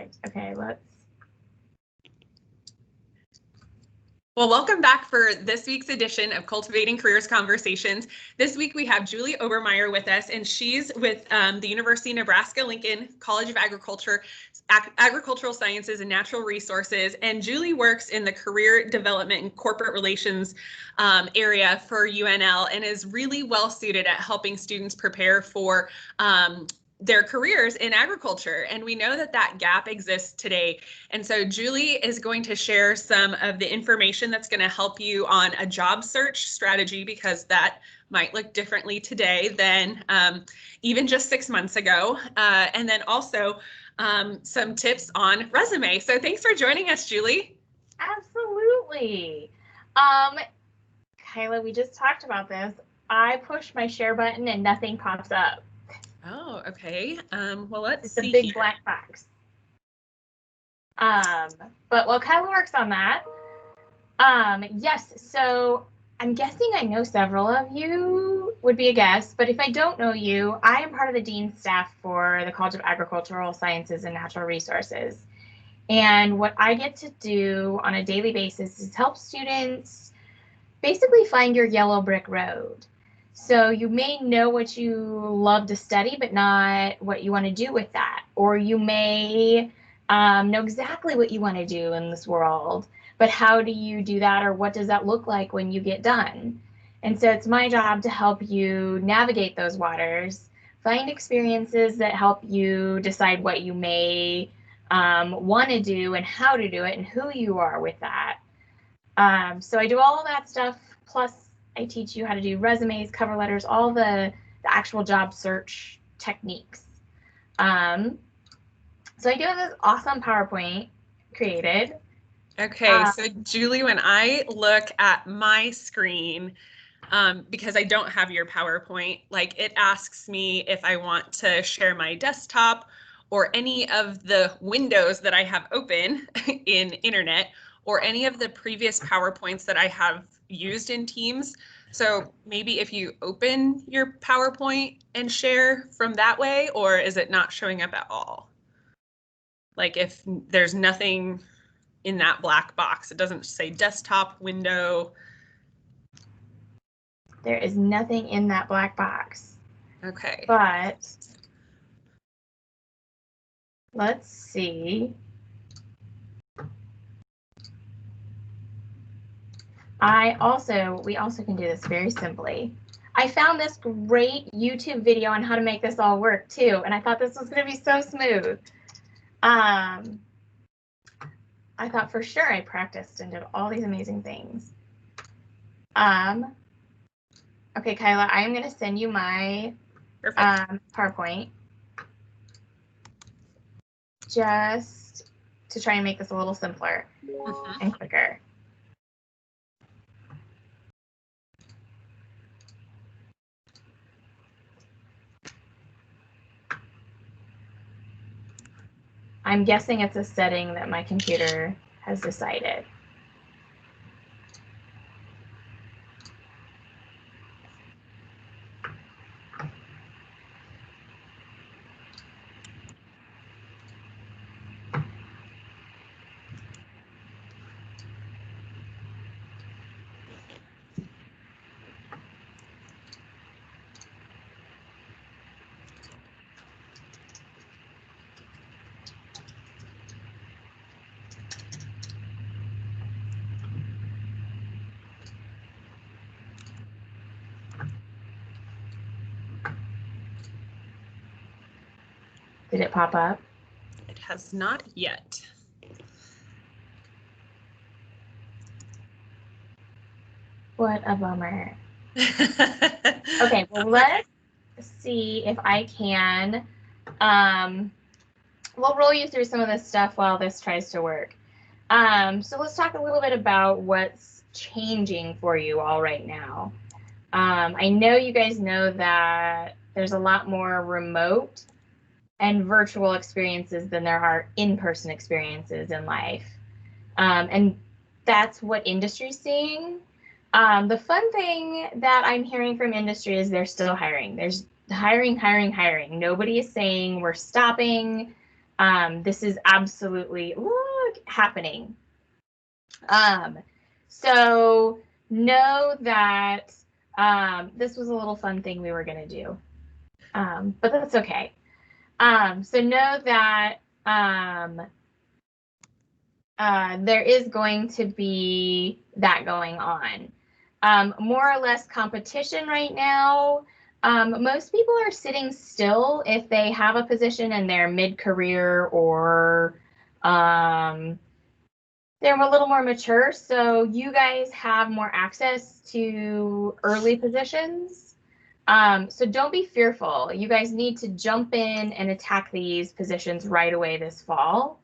Perfect. Okay, let's. Well, welcome back for this week's edition of Cultivating Careers Conversations. This week we have Julie Obermeyer with us, and she's with the University of Nebraska-Lincoln College of Agriculture, Agricultural Sciences and Natural Resources. And Julie works in the career development and corporate relations area for UNL and is really well suited at helping students prepare for their careers in agriculture. And we know that that gap exists today. And so Julie is going to share some of the information that's going to help you on a job search strategy, because that might look differently today than even just 6 months ago. And then also some tips on resume. So thanks for joining us, Julie. Absolutely. Kyla, we just talked about this. I push my share button and nothing pops up. Oh, okay. Well, let's see. It's a big black box. But while Kyla works on that, yes, so I'm guessing I know several of you would be a guest, but if I don't know you, I am part of the dean's staff for the College of Agricultural Sciences and Natural Resources. And what I get to do on a daily basis is help students basically find your yellow brick road. So you may know what you love to study, but not what you want to do with that. Or you may know exactly what you want to do in this world, but how do you do that, or what does that look like when you get done? And so it's my job to help you navigate those waters, find experiences that help you decide what you may want to do and how to do it and who you are with that. So I do all of that stuff, plus I teach you how to do resumes, cover letters, all the actual job search techniques. So I do have this awesome PowerPoint created. Okay, so Julie, when I look at my screen, because I don't have your PowerPoint, like it asks me if I want to share my desktop or any of the windows that I have open in Internet, or any of the previous PowerPoints that I have used in Teams. So maybe if you open your PowerPoint and share from that way, or is it not showing up at all? Like if there's nothing in that black box, it doesn't say desktop, window. There is nothing in that black box. Okay. But let's see. We also can do this very simply. I found this great YouTube video on how to make this all work too, and I thought this was going to be so smooth. I thought for sure I practiced and did all these amazing things. Okay, Kyla, I am going to send you my PowerPoint just to try and make this a little simpler and quicker. I'm guessing it's a setting that my computer has decided. Did it pop up? It has not yet. What a bummer. Okay, well, let's see if I can. We'll roll you through some of this stuff while this tries to work. So let's talk a little bit about what's changing for you all right now. I know you guys know that there's a lot more remote and virtual experiences than there are in-person experiences in life. And that's what industry's seeing. The fun thing that I'm hearing from industry is they're still hiring. There's hiring. Nobody is saying we're stopping. This is absolutely happening. So know that this was a little fun thing we were going to do, but that's okay. So know that there is going to be that going on. More or less competition right now. Most people are sitting still if they have a position and they're mid-career or they're a little more mature. So you guys have more access to early positions. So don't be fearful. You guys need to jump in and attack these positions right away this fall.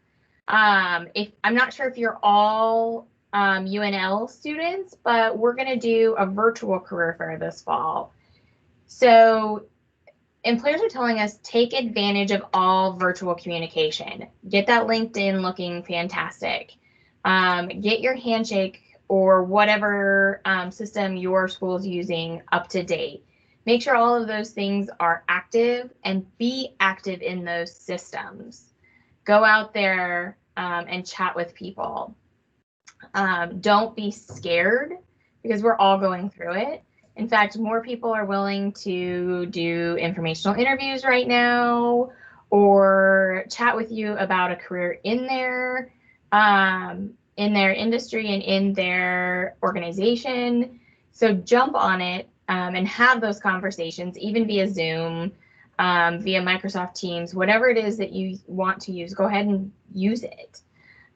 If I'm not sure if you're all UNL students, but we're going to do a virtual career fair this fall. So employers are telling us take advantage of all virtual communication. Get that LinkedIn looking fantastic. Get your handshake or whatever system your school is using up to date. Make sure all of those things are active and be active in those systems. Go out there and chat with people. Don't be scared because we're all going through it. In fact, more people are willing to do informational interviews right now or chat with you about a career in their industry and in their organization. So jump on it and have those conversations, even via Zoom, via Microsoft Teams, whatever it is that you want to use, go ahead and use it.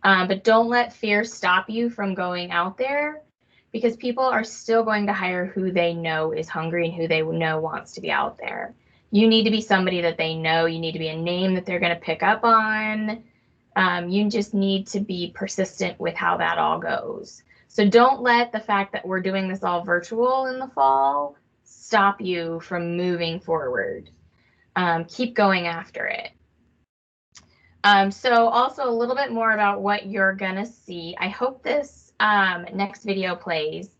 But don't let fear stop you from going out there, because people are still going to hire who they know is hungry and who they know wants to be out there. You need to be somebody that they know. You need to be a name that they're going to pick up on. You just need to be persistent with how that all goes. So don't let the fact that we're doing this all virtual in the fall stop you from moving forward. Keep going after it. So also a little bit more about what you're gonna see. I hope this next video plays.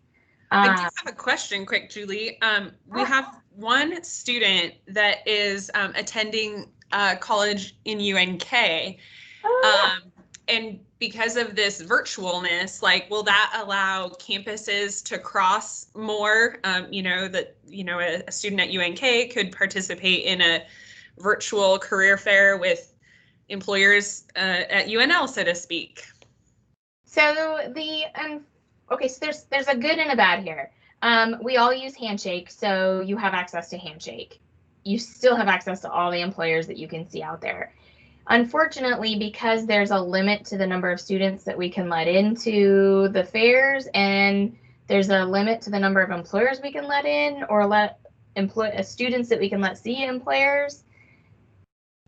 I do have a question quick, Julie. We have one student that is attending college in UNK. And because of this virtualness, like, will that allow campuses to cross more? A student at UNK could participate in a virtual career fair with employers at UNL, so to speak. So so there's a good and a bad here. We all use Handshake, so you have access to Handshake. You still have access to all the employers that you can see out there. Unfortunately, because there's a limit to the number of students that we can let into the fairs, and there's a limit to the number of employers we can let in or students that we can let see employers,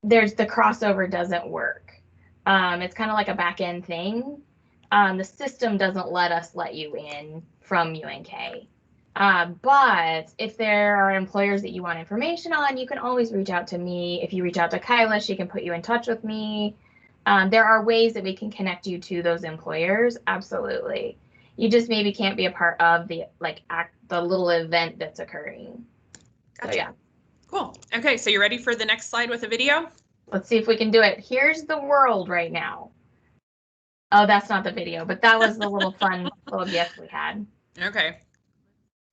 the crossover doesn't work. It's kind of like a back end thing. The system doesn't let you in from UNK. But if there are employers that you want information on, you can always reach out to me. If you reach out to Kyla, she can put you in touch with me. There are ways that we can connect you to those employers. Absolutely. You just maybe can't be a part of the little event that's occurring. Gotcha. So, yeah. Cool. Okay, so you ready for the next slide with a video? Let's see if we can do it. Here's the world right now. Oh, that's not the video, but that was the little fun little gift we had. Okay.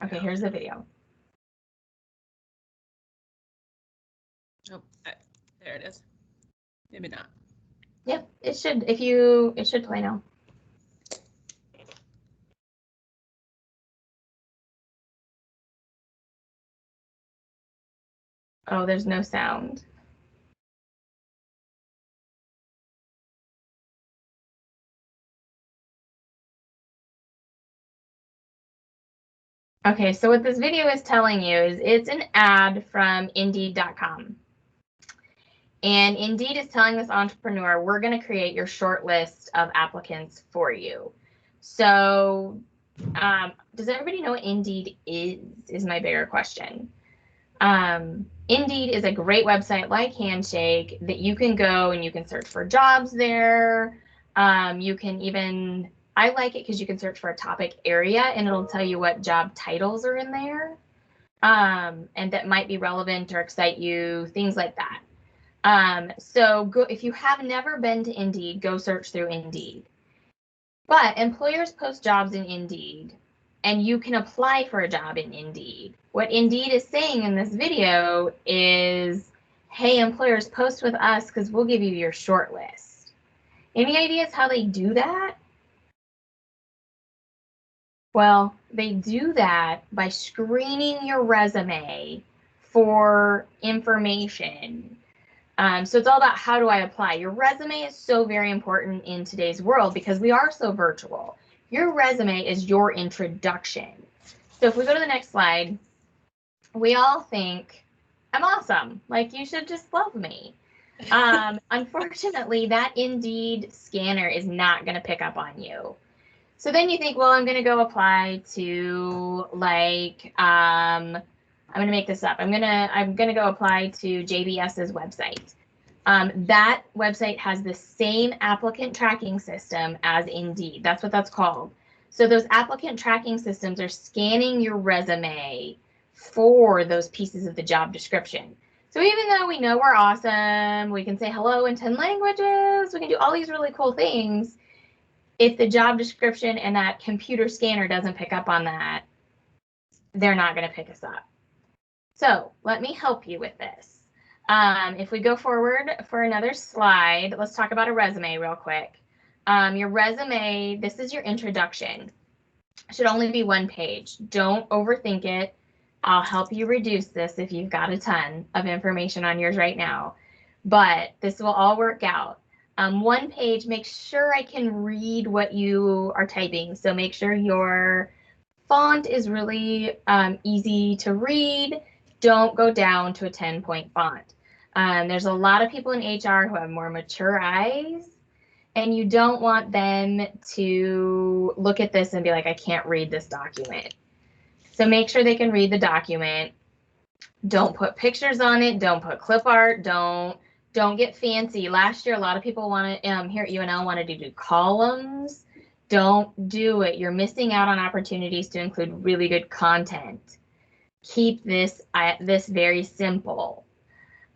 Okay, here's the video. Oh, there it is. Maybe not. Yep, it should play now. Oh, there's no sound. Okay, so what this video is telling you is it's an ad from Indeed.com. And Indeed is telling this entrepreneur, we're going to create your short list of applicants for you. So does everybody know what Indeed is my bigger question. Indeed is a great website like Handshake that you can go and you can search for jobs there. You can even, I like it because you can search for a topic area and it'll tell you what job titles are in there and that might be relevant or excite you, things like that. So go, if you have never been to Indeed, go search through Indeed. But employers post jobs in Indeed, and you can apply for a job in Indeed. What Indeed is saying in this video is, hey, employers, post with us because we'll give you your short list. Any ideas how they do that? Well, they do that by screening your resume for information. So it's all about how do I apply. Your resume is so very important in today's world because we are so virtual. Your resume is your introduction. So if we go to the next slide, we all think, I'm awesome. Like, you should just love me. Unfortunately, that Indeed scanner is not going to pick up on you. So then you think, well, I'm going to go apply to, like, I'm going to make this up. I'm going to go apply to JBS's website. That website has the same applicant tracking system as Indeed. That's what that's called. So those applicant tracking systems are scanning your resume for those pieces of the job description. So even though we know we're awesome, we can say hello in 10 languages, we can do all these really cool things, if the job description and that computer scanner doesn't pick up on that, they're not going to pick us up. So let me help you with this. If we go forward for another slide, let's talk about a resume real quick. Your resume, this is your introduction. It should only be one page. Don't overthink it. I'll help you reduce this if you've got a ton of information on yours right now. But this will all work out. One page, make sure I can read what you are typing. So make sure your font is really easy to read. Don't go down to a 10-point font. There's a lot of people in HR who have more mature eyes, and you don't want them to look at this and be like, I can't read this document. So make sure they can read the document. Don't put pictures on it. Don't put clip art. Don't get fancy. Last year, a lot of people wanted, here at UNL wanted to do columns. Don't do it. You're missing out on opportunities to include really good content. Keep this very simple.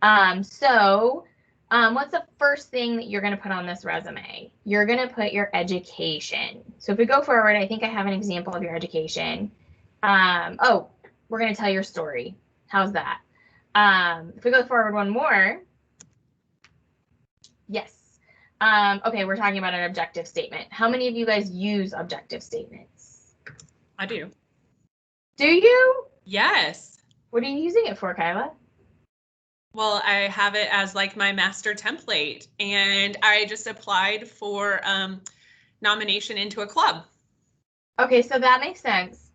What's the first thing that you're going to put on this resume? You're going to put your education. So if we go forward, I think I have an example of your education. Oh, we're going to tell your story. How's that? If we go forward one more. Yes. Okay, we're talking about an objective statement. How many of you guys use objective statements? I do. Do you? Yes. What are you using it for, Kyla? Well, I have it as like my master template, and I just applied for nomination into a club. Okay, so that makes sense.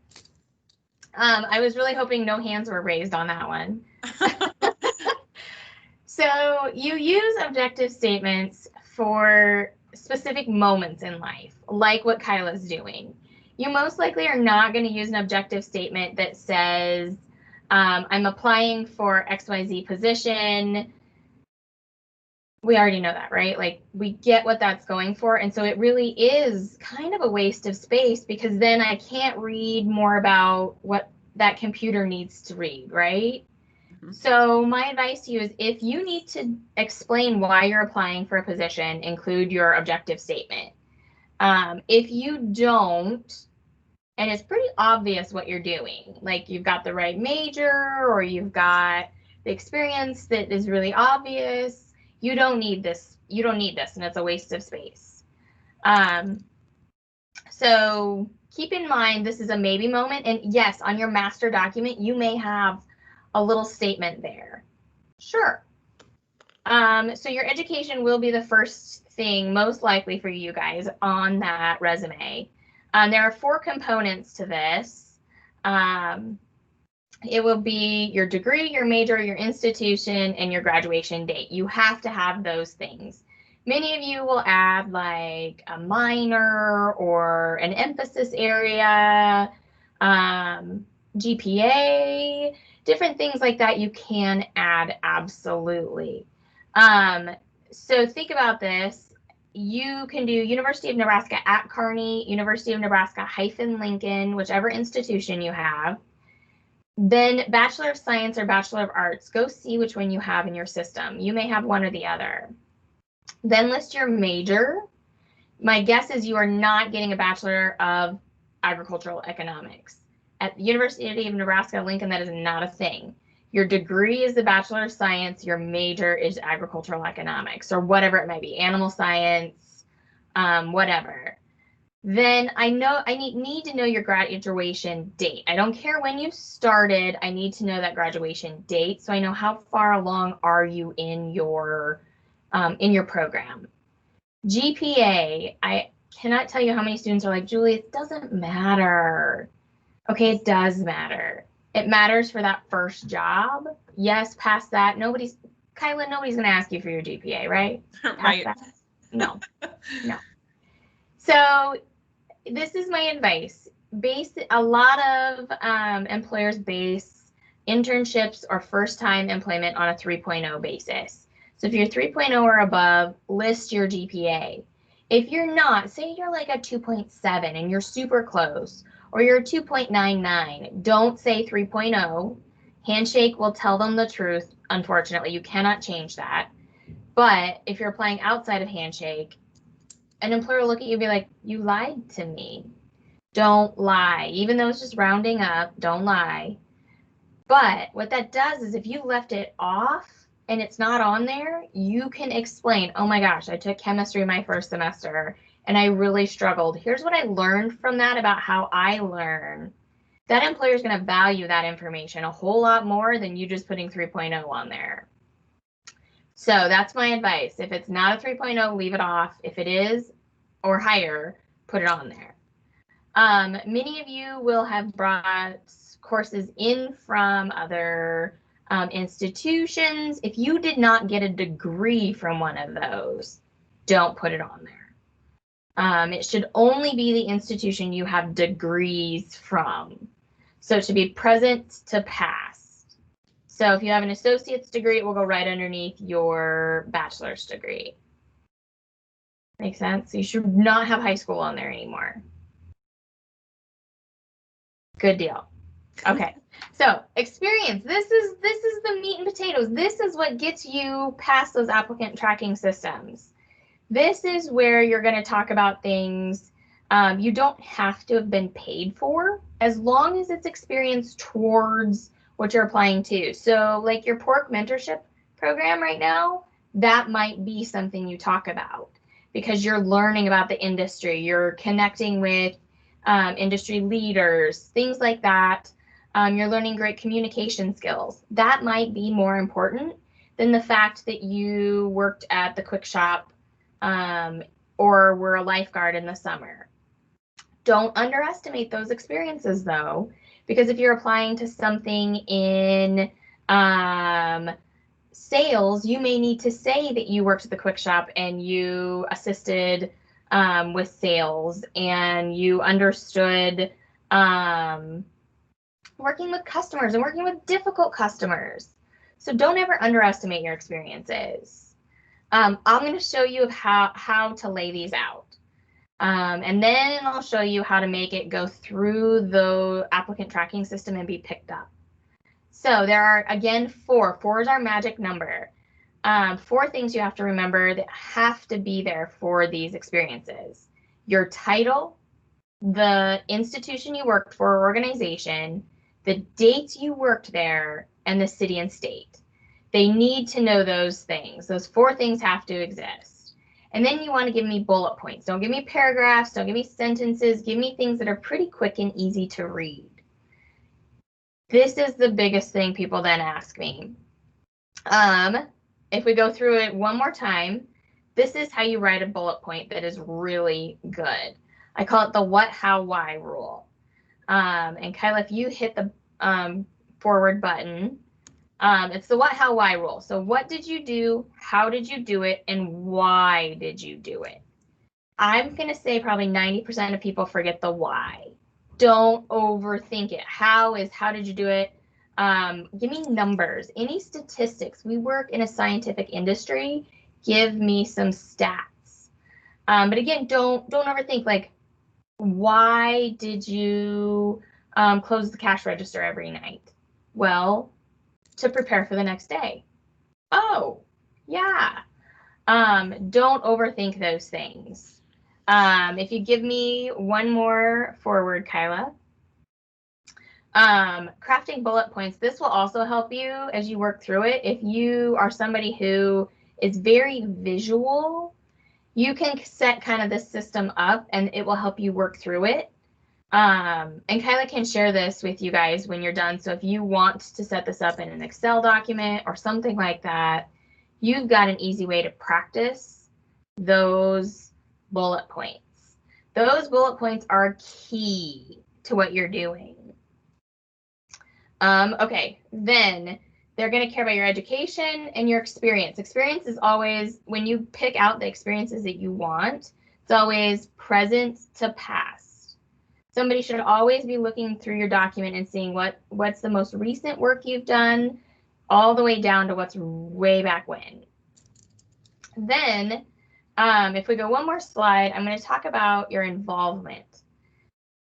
I was really hoping no hands were raised on that one. So you use objective statements for specific moments in life, like what Kyla's doing. You most likely are not going to use an objective statement that says, I'm applying for XYZ position. We already know that, right? Like, we get what that's going for. And so it really is kind of a waste of space, because then I can't read more about what that computer needs to read, right? So my advice to you is, if you need to explain why you're applying for a position, include your objective statement. If you don't, and it's pretty obvious what you're doing, like you've got the right major or you've got the experience that is really obvious, you don't need this. You don't need this, and it's a waste of space. So keep in mind, this is a maybe moment. And yes, on your master document, you may have a little statement there. Sure. So your education will be the first thing most likely for you guys on that resume. There are 4 components to this. It will be your degree, your major, your institution, and your graduation date. You have to have those things. Many of you will add like a minor or an emphasis area, GPA, different things like that you can add, absolutely. So think about this. You can do University of Nebraska at Kearney, University of Nebraska -Lincoln, whichever institution you have. Then Bachelor of Science or Bachelor of Arts, go see which one you have in your system. You may have one or the other. Then list your major. My guess is you are not getting a Bachelor of Agricultural Economics. At the University of Nebraska-Lincoln, that is not a thing. Your degree is the Bachelor of Science, your major is Agricultural Economics, or whatever it might be, animal science, whatever. Then I need to know your graduation date. I don't care when you started, I need to know that graduation date so I know how far along are you in your program. GPA, I cannot tell you how many students are like, Julie, it doesn't matter. Okay, it does matter. It matters for that first job. Yes, past that, Kyla, nobody's gonna ask you for your GPA, right? Right. That, no, no. So this is my advice. A lot of employers base internships or first-time employment on a 3.0 basis. So if you're 3.0 or above, list your GPA. If you're not, say you're like a 2.7 and you're super close, or you're a 2.99, don't say 3.0. Handshake will tell them the truth. Unfortunately, you cannot change that. But if you're applying outside of Handshake, an employer will look at you and be like, you lied to me. Don't lie. Even though it's just rounding up, don't lie. But what that does is if you left it off and it's not on there, you can explain, oh my gosh, I took chemistry my first semester and I really struggled. Here's what I learned from that about how I learn. That employer is going to value that information a whole lot more than you just putting 3.0 on there. So that's my advice. If it's not a 3.0, leave it off. If it is or higher, put it on there. Many of you will have brought courses in from other institutions. If you did not get a degree from one of those, don't put it on there. It should only be the institution you have degrees from. So it should be present to past. So if you have an associate's degree, it will go right underneath your bachelor's degree. Makes sense? You should not have high school on there anymore. Good deal. Okay, so experience. This is the meat and potatoes. This is what gets you past those applicant tracking systems. This is where you're going to talk about things you don't have to have been paid for, as long as it's experience towards what you're applying to. So like your pork mentorship program right now, that might be something you talk about because you're learning about the industry. You're connecting with industry leaders, things like that. You're learning great communication skills. That might be more important than the fact that you worked at the quick shop or were a lifeguard in the summer. Don't underestimate those experiences though, because if you're applying to something in sales, you may need to say that you worked at the quick shop and you assisted with sales and you understood working with customers and working with difficult customers. So don't ever underestimate your experiences. I'm going to show you how to lay these out. And then I'll show you how to make it go through the applicant tracking system and be picked up. So there are, again, four. Four is our magic number. 4 things you have to remember that have to be there for these experiences. Your title, the institution you worked for, organization, the dates you worked there, and the city and state. They need to know those things. Those 4 things have to exist. And then you want to give me bullet points. Don't give me paragraphs. Don't give me sentences. Give me things that are pretty quick and easy to read. This is the biggest thing people then ask me. If we go through it one more time, this is how you write a bullet point that is really good. I call it the what, how, why rule. And Kyla, if you hit the forward button, it's the what, how, why rule. So what did you do? How did you do it? And why did you do it? I'm going to say probably 90% of people forget the why. Don't overthink it. How did you do it? Give me numbers, any statistics. We work in a scientific industry. Give me some stats. But again, don't overthink. Like, why did you close the cash register every night? Well, to prepare for the next day. Oh, yeah. Don't overthink those things. If you give me one more forward, Kyla. Crafting bullet points. This will also help you as you work through it. If you are somebody who is very visual, you can set kind of this system up and it will help you work through it. And Kyla can share this with you guys when you're done. So if you want to set this up in an Excel document or something like that, you've got an easy way to practice those bullet points. Those bullet points are key to what you're doing. Okay, then they're going to care about your education and your experience. Experience is always, when you pick out the experiences that you want, it's always present to past. Somebody should always be looking through your document and seeing what's the most recent work you've done, all the way down to what's way back when. Then, if we go one more slide, I'm going to talk about your involvement.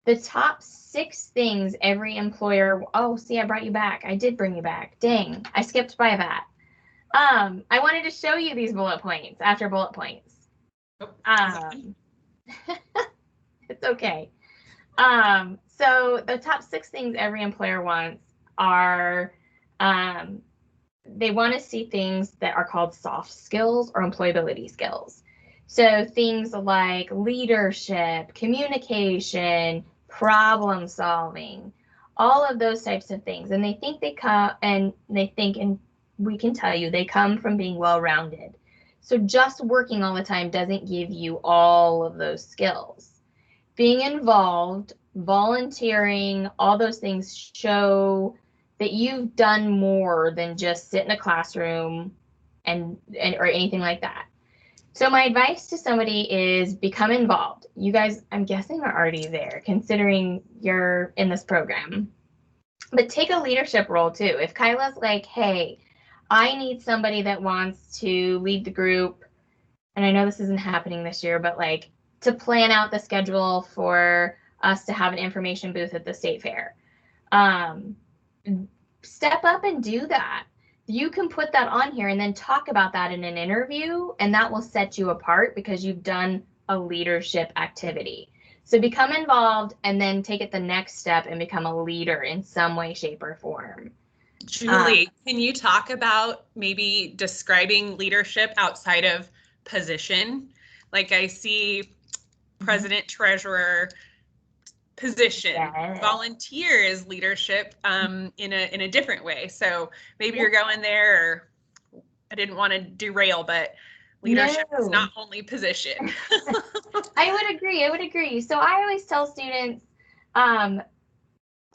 The top 6 things every employer, oh, see, I brought you back. I did bring you back. Dang, I skipped by that. I wanted to show you these bullet points after bullet points. It's okay. So the top 6 things every employer wants are, they want to see things that are called soft skills or employability skills. So things like leadership, communication, problem solving, all of those types of things. And they think they come, and we can tell you, they come from being well-rounded. So just working all the time doesn't give you all of those skills. Being involved, volunteering, all those things show that you've done more than just sit in a classroom and or anything like that. So my advice to somebody is become involved. You guys, I'm guessing, are already there, considering you're in this program. But take a leadership role too. If Kyla's like, hey, I need somebody that wants to lead the group, and I know this isn't happening this year, but like to plan out the schedule for us to have an information booth at the state fair. Step up and do that. You can put that on here and then talk about that in an interview, and that will set you apart because you've done a leadership activity. So become involved and then take it the next step and become a leader in some way, shape, or form. Julie, can you talk about maybe describing leadership outside of position? Like I see president, treasurer, position. Yes. Volunteer is leadership in a different way. So maybe you're going there, or I didn't want to derail, but leadership is not only position. I would agree. So I always tell students,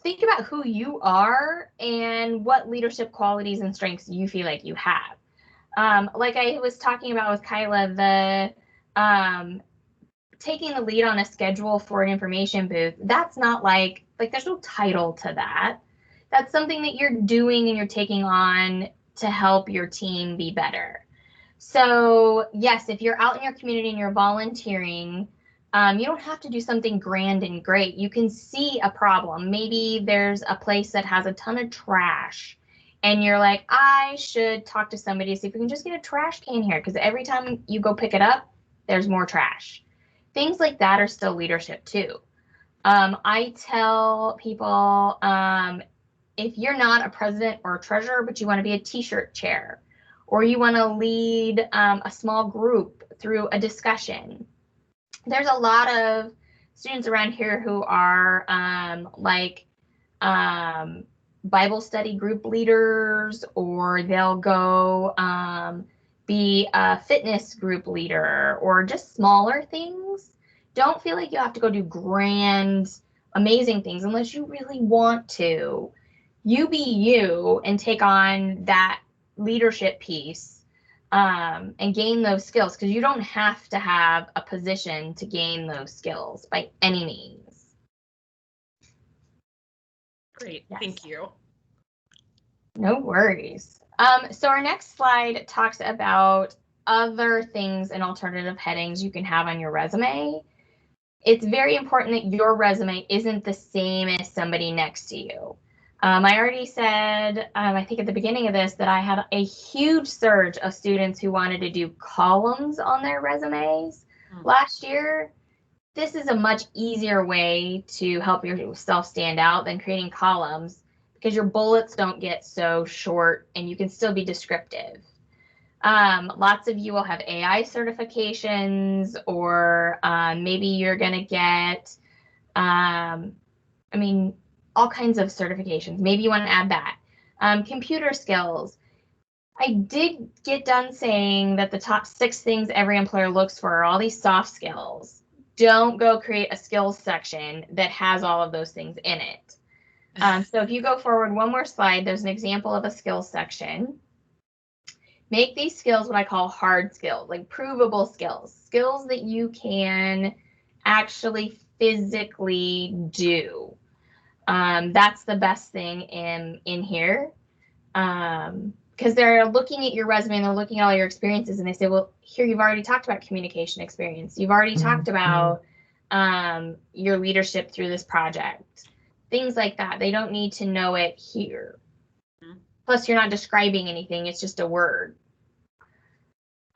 think about who you are and what leadership qualities and strengths you feel like you have. Like I was talking about with Kyla, the taking the lead on a schedule for an information booth, that's not like there's no title to that. That's something that you're doing and you're taking on to help your team be better. So yes, if you're out in your community and you're volunteering, you don't have to do something grand and great. You can see a problem. Maybe there's a place that has a ton of trash and you're like, I should talk to somebody to see if we can just get a trash can here, because every time you go pick it up, there's more trash. Things like that are still leadership too. I tell people, if you're not a president or a treasurer, but you want to be a t-shirt chair, or you want to lead a small group through a discussion. There's a lot of students around here who are Bible study group leaders, or they'll go be a fitness group leader, or just smaller things. Don't feel like you have to go do grand, amazing things unless you really want to. You be you and take on that leadership piece and gain those skills, because you don't have to have a position to gain those skills by any means. Great, yes. Thank you. No worries. So our next slide talks about other things and alternative headings you can have on your resume. It's very important that your resume isn't the same as somebody next to you. I already said, I think at the beginning of this, that I had a huge surge of students who wanted to do columns on their resumes last year. This is a much easier way to help yourself stand out than creating columns, because your bullets don't get so short and you can still be descriptive. Lots of you will have AI certifications, or maybe you're going to get, all kinds of certifications. Maybe you want to add that. Computer skills. I did get done saying that the top 6 things every employer looks for are all these soft skills. Don't go create a skills section that has all of those things in it. So if you go forward one more slide, there's an example of a skills section. Make these skills what I call hard skills, like provable skills, skills that you can actually physically do. That's the best thing in here, because they're looking at your resume and they're looking at all your experiences, and they say, well, here you've already talked about communication experience. You've already talked about your leadership through this project, things like that. They don't need to know it here. Plus, you're not describing anything. It's just a word.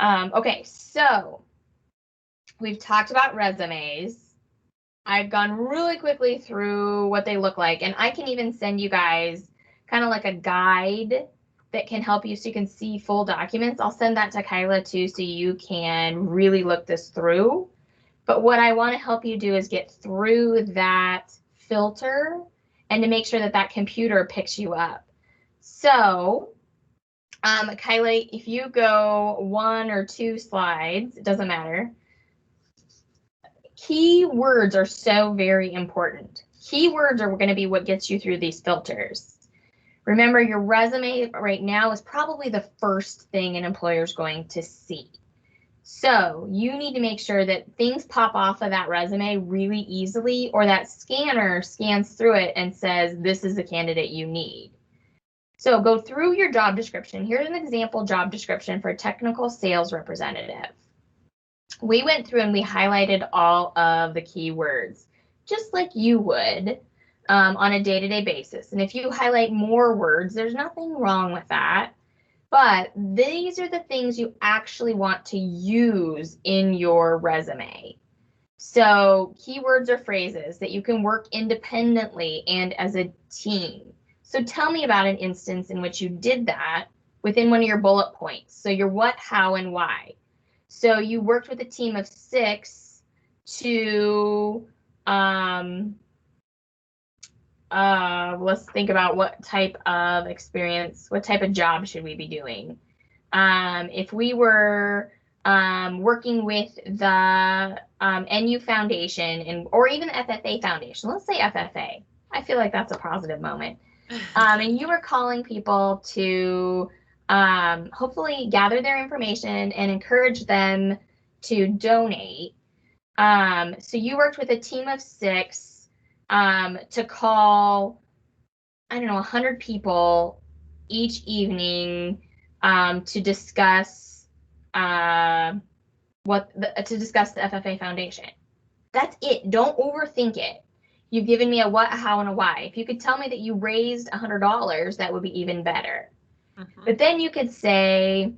Okay, so we've talked about resumes. I've gone really quickly through what they look like, and I can even send you guys kind of like a guide that can help you so you can see full documents. I'll send that to Kyla too, so you can really look this through. But what I want to help you do is get through that filter and to make sure that that computer picks you up. So, Kyla, if you go 1 or 2 slides, it doesn't matter. Keywords are so very important. Keywords are going to be what gets you through these filters. Remember, your resume right now is probably the first thing an employer is going to see. So you need to make sure that things pop off of that resume really easily, or that scanner scans through it and says, this is the candidate you need. So go through your job description. Here's an example job description for a technical sales representative. We went through and we highlighted all of the keywords, just like you would on a day-to-day basis. And if you highlight more words, there's nothing wrong with that. But these are the things you actually want to use in your resume. So keywords are phrases that you can work independently and as a team. So tell me about an instance in which you did that within one of your bullet points. So your what, how, and why. So you worked with a team of 6 to, let's think about what type of experience, what type of job should we be doing? If we were working with the NU Foundation or even the FFA Foundation, let's say FFA. I feel like that's a positive moment. And you were calling people to hopefully gather their information and encourage them to donate. So you worked with a team of 6 to call, I don't know, 100 people each evening to discuss the FFA Foundation. That's it. Don't overthink it. You've given me a what, a how, and a why. If you could tell me that you raised $100, that would be even better. But then you could say,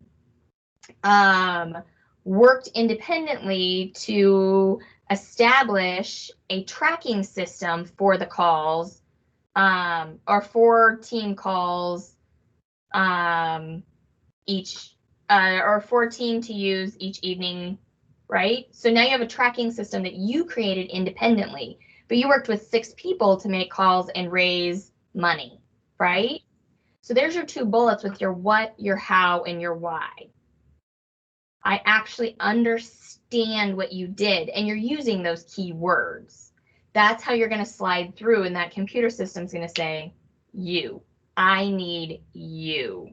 worked independently to establish a tracking system for the calls, or 4 team calls each, or 4 team to use each evening, right? So now you have a tracking system that you created independently, but you worked with 6 people to make calls and raise money, right? So there's your 2 bullets with your what, your how, and your why. I actually understand what you did, and you're using those key words. That's how you're going to slide through, and that computer system's going to say, you. I need you.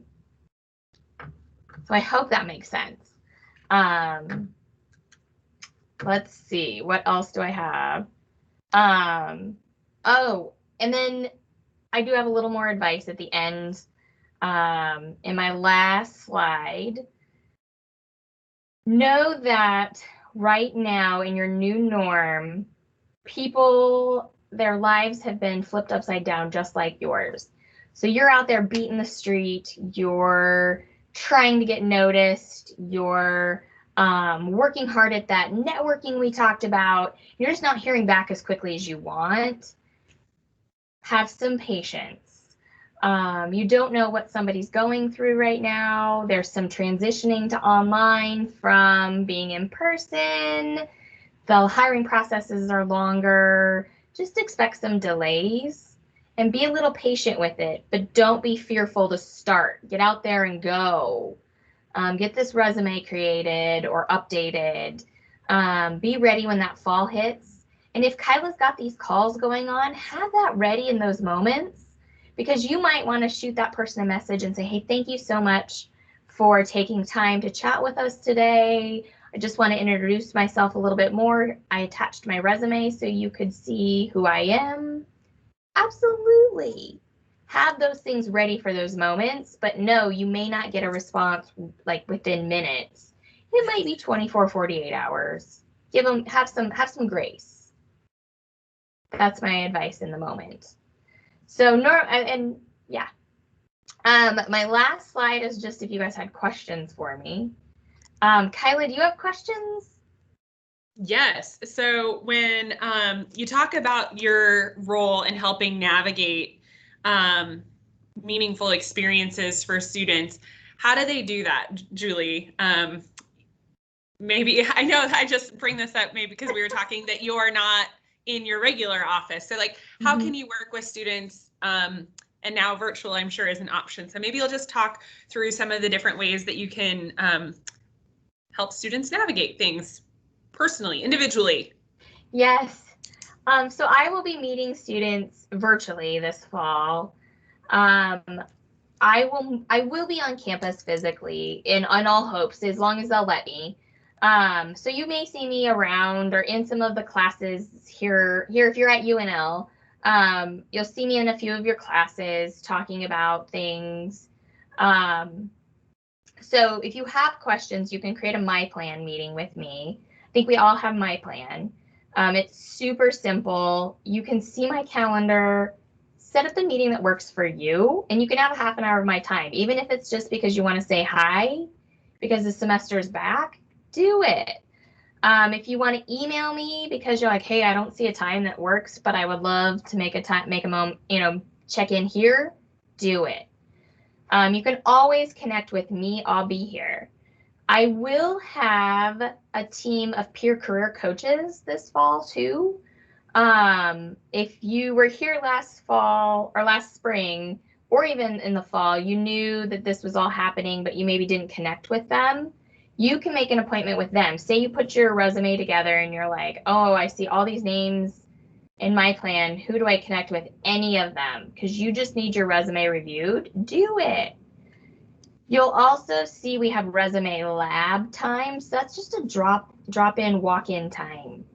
So I hope that makes sense. Let's see, what else do I have? Oh, and then I do have a little more advice at the end. In my last slide, know that right now in your new norm, people, their lives have been flipped upside down just like yours. So you're out there beating the street, you're trying to get noticed, you're working hard at that networking we talked about, you're just not hearing back as quickly as you want. Have some patience. You don't know what somebody's going through right now. There's some transitioning to online from being in person. The hiring processes are longer. Just expect some delays and be a little patient with it, but don't be fearful to start. Get out there and go. Get this resume created or updated. Be ready when that fall hits. And if Kyla's got these calls going on, have that ready in those moments, because you might want to shoot that person a message and say, hey, thank you so much for taking time to chat with us today. I just want to introduce myself a little bit more. I attached my resume so you could see who I am. Absolutely. Have those things ready for those moments, but no, you may not get a response like within minutes. It might be 24, 48 hours. Have some grace. That's my advice in the moment. So yeah. My last slide is just if you guys had questions for me. Kyla, do you have questions? Yes. So when you talk about your role in helping navigate meaningful experiences for students, how do they do that, Julie? Maybe, I know I just bring this up maybe because we were talking that you're not in your regular office. So like, how can you work with students? And now virtual, I'm sure, is an option. So maybe you'll just talk through some of the different ways that you can help students navigate things personally, individually. Yes. So I will be meeting students virtually this fall. I will be on campus physically in all hopes, as long as they'll let me. So you may see me around or in some of the classes here if you're at UNL. You'll see me in a few of your classes talking about things. So if you have questions, you can create a My Plan meeting with me. I think we all have My Plan. It's super simple. You can see my calendar, set up the meeting that works for you, and you can have a half an hour of my time, even if it's just because you want to say hi because the semester is back. Do it. If you want to email me because you're like, hey, I don't see a time that works, but I would love to make a moment, check in here, do it. You can always connect with me. I'll be here. I will have a team of peer career coaches this fall too. If you were here last fall or last spring, or even in the fall, you knew that this was all happening, but you maybe didn't connect with them, you can make an appointment with them. Say you put your resume together and you're like, oh, I see all these names in my plan. Who do I connect with? Any of them, because you just need your resume reviewed. Do it. You'll also see we have resume lab time. So that's just a drop-in, walk-in time.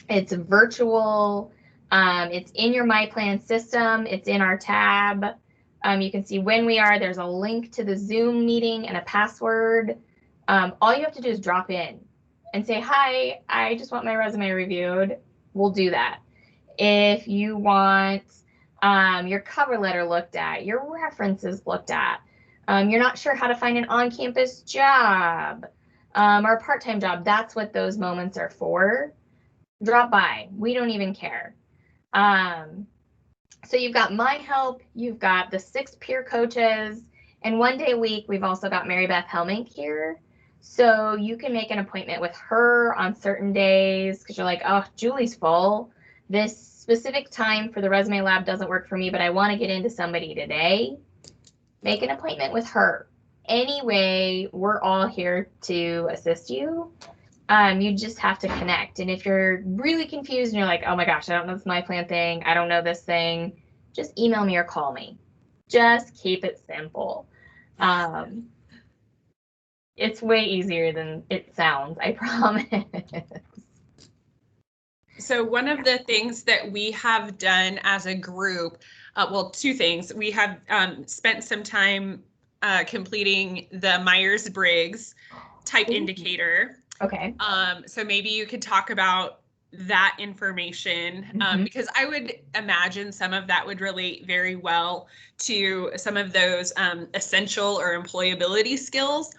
It's virtual. It's in your My Plan system. It's in our tab. You can see when we are. There's a link to the Zoom meeting and a password. All you have to do is drop in and say, hi, I just want my resume reviewed. We'll do that. If you want your cover letter looked at, your references looked at, you're not sure how to find an on-campus job or a part-time job, that's what those moments are for. Drop by. We don't even care. So you've got my help, you've got the 6 peer coaches, and 1 day a week, we've also got Mary Beth Helmink here. So you can make an appointment with her on certain days because you're like, oh, Julie's full. This specific time for the resume lab doesn't work for me, but I want to get into somebody today. Make an appointment with her. Anyway, we're all here to assist you. You just have to connect. And if you're really confused and you're like, oh my gosh, I don't know this My Plan thing, I don't know this thing, just email me or call me. Just keep it simple. It's way easier than it sounds, I promise. So one of the things that we have done as a group, well, 2 things. We have spent some time completing the Myers-Briggs type indicator. Okay. So maybe you could talk about that information, because I would imagine some of that would relate very well to some of those essential or employability skills.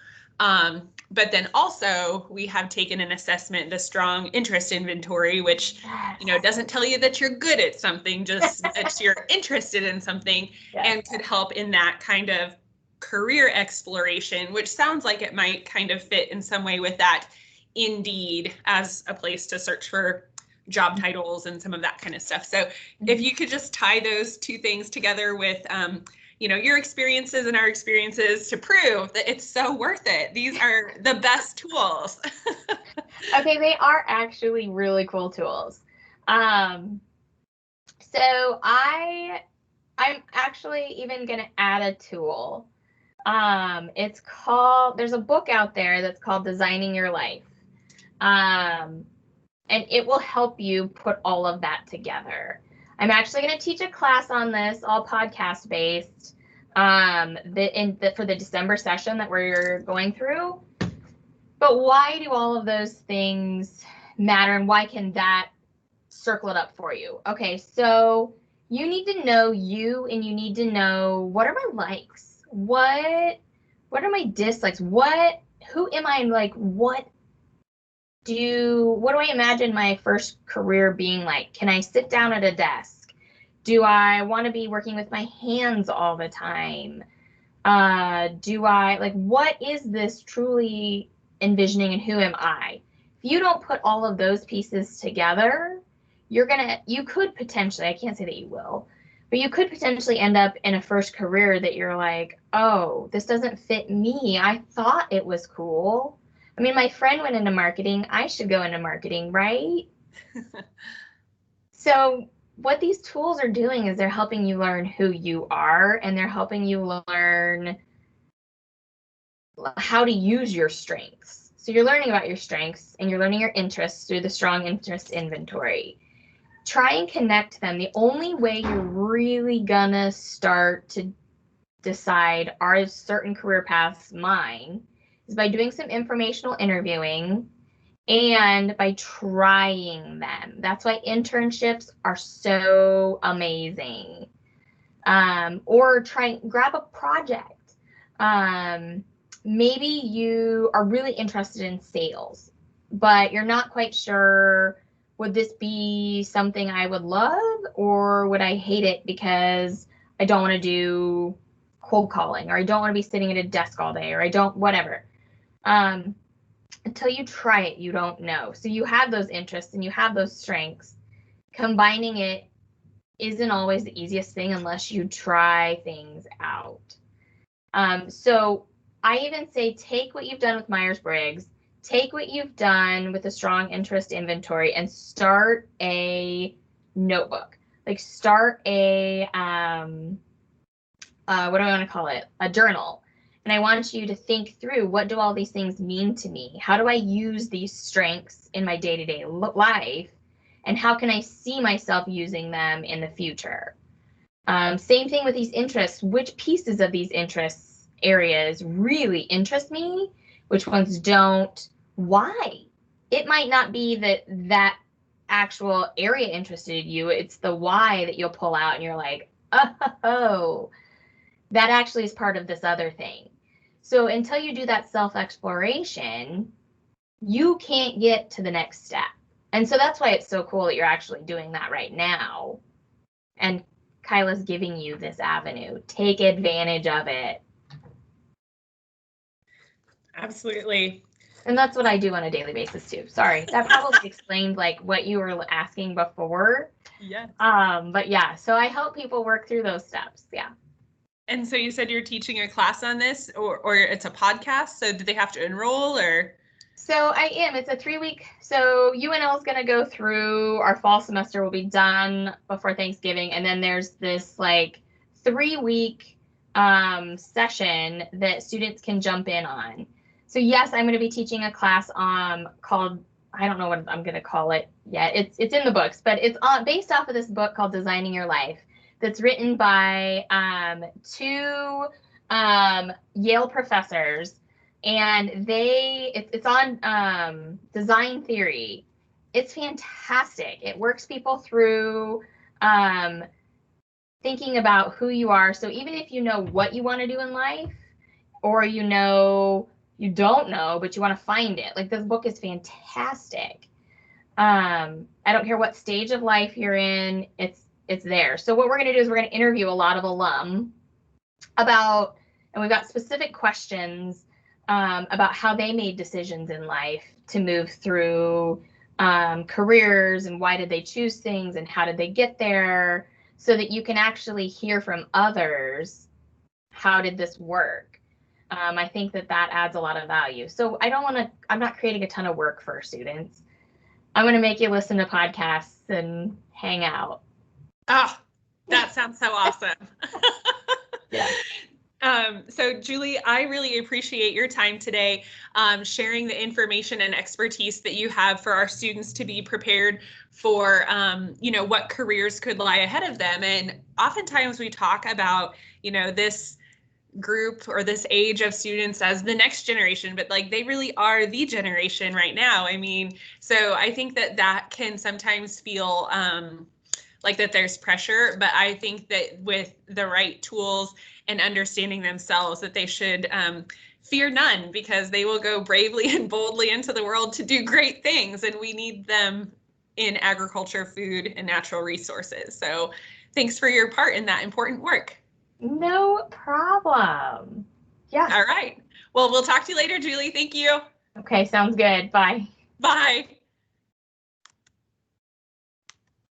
But then also we have taken an assessment, the strong interest inventory, which, you know, doesn't tell you that you're good at something, just that you're interested in something, and could help in that kind of career exploration, which sounds like it might kind of fit in some way with that Indeed as a place to search for job titles and some of that kind of stuff. So if you could just tie those two things together with, you know, your experiences and our experiences to prove that it's so worth it. These are the best tools. Okay, they are actually really cool tools. So I'm actually even going to add a tool. It's called, there's a book out there that's called Designing Your Life. And it will help you put all of that together. I'm actually going to teach a class on this, all podcast based, for the December session that we're going through. But why do all of those things matter, and why can that circle it up for you? Okay, so you need to know you, and you need to know, what are my likes? What are my dislikes? Who am I? Like, what do I imagine my first career being like? Can I sit down at a desk? Do I want to be working with my hands all the time? What is this truly envisioning, and who am I? If you don't put all of those pieces together, you could potentially, I can't say that you will, but you could potentially end up in a first career that you're like, oh, this doesn't fit me. I thought it was cool. I mean, my friend went into marketing. I should go into marketing, right? So what these tools are doing is they're helping you learn who you are, and they're helping you learn how to use your strengths. So you're learning about your strengths, and you're learning your interests through the strong interest inventory. Try and connect them. The only way you're really gonna start to decide, are certain career paths mine, is by doing some informational interviewing and by trying them. That's why internships are so amazing. Or grab a project. Maybe you are really interested in sales, but you're not quite sure, would this be something I would love, or would I hate it because I don't want to do cold calling, or I don't want to be sitting at a desk all day, or I don't, whatever. Until you try it, you don't know. So you have those interests and you have those strengths. Combining it isn't always the easiest thing unless you try things out. So I even say, take what you've done with Myers-Briggs, take what you've done with the strong interest inventory, and start a notebook. Like, start a, what do I want to call it? A journal. And I want you to think through, what do all these things mean to me? How do I use these strengths in my day-to-day life? And how can I see myself using them in the future? Same thing with these interests. Which pieces of these interests areas really interest me? Which ones don't? Why? It might not be that actual area interested you. It's the why that you'll pull out, and you're like, oh, that actually is part of this other thing. So until you do that self-exploration, you can't get to the next step. And so that's why it's so cool that you're actually doing that right now. And Kyla's giving you this avenue. Take advantage of it. Absolutely. And that's what I do on a daily basis too. Sorry, that probably explained like what you were asking before. Yes. But yeah, so I help people work through those steps. Yeah. And so you said you're teaching a class on this, or it's a podcast. So do they have to enroll, or? So I am. It's a 3-week. So UNL is going to go through, our fall semester will be done before Thanksgiving. And then there's this like 3-week session that students can jump in on. So yes, I'm going to be teaching a class called, I don't know what I'm going to call it yet. It's in the books, but it's based off of this book called Designing Your Life, that's written by 2 Yale professors. And it's on design theory, It's fantastic. It works people through thinking about who you are. So even if you know what you want to do in life, or you don't know, but you want to find it, like, this book is fantastic. I don't care what stage of life you're in, it's there. So what we're going to do is we're going to interview a lot of alum about, and we've got specific questions about how they made decisions in life to move through careers, and why did they choose things, and how did they get there, so that you can actually hear from others, how did this work? I think that adds a lot of value. So I'm not creating a ton of work for students. I'm going to make you listen to podcasts and hang out. Oh, that sounds so awesome. Yeah. So Julie, I really appreciate your time today, sharing the information and expertise that you have for our students to be prepared for, what careers could lie ahead of them. And oftentimes we talk about, this group or this age of students as the next generation, but like, they really are the generation right now. I mean, so I think that can sometimes feel like that there's pressure, but I think that with the right tools and understanding themselves, that they should fear none, because they will go bravely and boldly into the world to do great things, and we need them in agriculture, food, and natural resources. So thanks for your part in that important work. No problem. Yeah. All right. Well, we'll talk to you later, Julie. Thank you. Okay, sounds good. Bye. Bye.